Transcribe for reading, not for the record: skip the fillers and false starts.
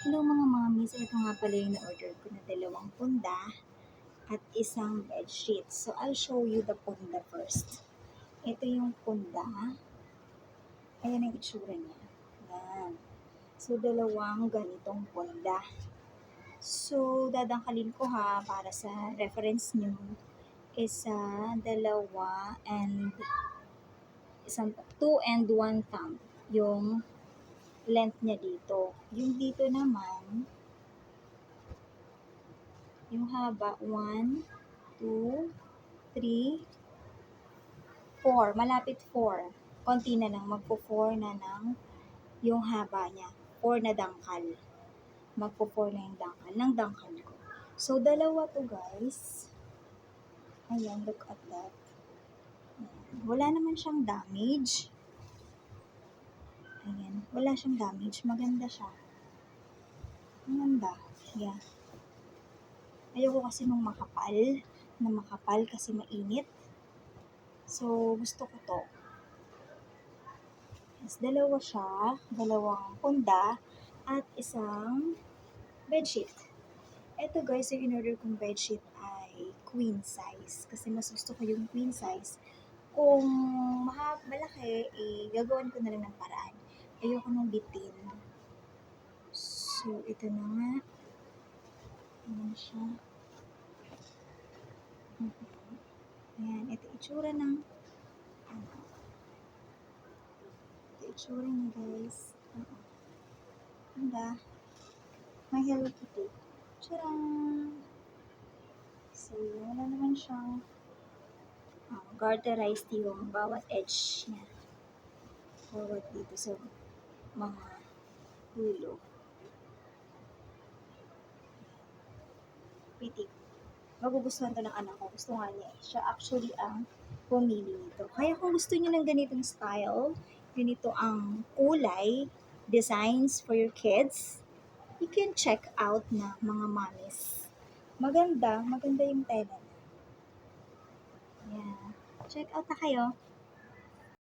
Hello mga mommies, ito nga pala yung na-order ko na 2 punda at isang bedsheet. So I'll show you the punda first. Ito yung punda. Ayan ang itsura niya. Yan. So dalawang ganitong punda. So dadangkalin ko ha para sa reference nyo. Isa, dalawa, and isang 2 and 1 thumb yung length niya dito. Yung dito naman, yung haba, 1, 2, 3, 4. Malapit 4. Konti na lang. Magpo-4 na ng yung haba niya. 4 na dangkal. Magpo-4 na yung dangkal. Ng dangkal ko. So, dalawa to guys. Ayan, look at that. Ayan. Wala naman siyang damage. Ayan. Wala siyang damage. Maganda siya. Maganda. Ayan. Ayoko kasi nung makapal. Na makapal kasi mainit. So, gusto ko to. Yes, dalawa siya, dalawang punda, at isang bedsheet. Ito guys, yung in-order kong bedsheet ay queen size. Kasi mas gusto ko yung queen size. Kung malaki, gagawin ko na lang ng paraan. Ayoko nung bitin. So, ito na nga. Ayan siya. Ayan, ito itsura ng itsura niya guys. Ganda. May Hello Kitty. Tcharam! So, wala naman siyang garterized yung bawat edge niya. Bawat dito sa mga ulo. Pretty. Magugustuhan to ng anak ko. Gusto nga niya. Siya actually ang pumili nito. Kaya kung gusto niyo ng ganitong style, ganito ang kulay, designs for your kids, you can check out na mga mommies. Maganda yung tela. Yeah. Check out na kayo.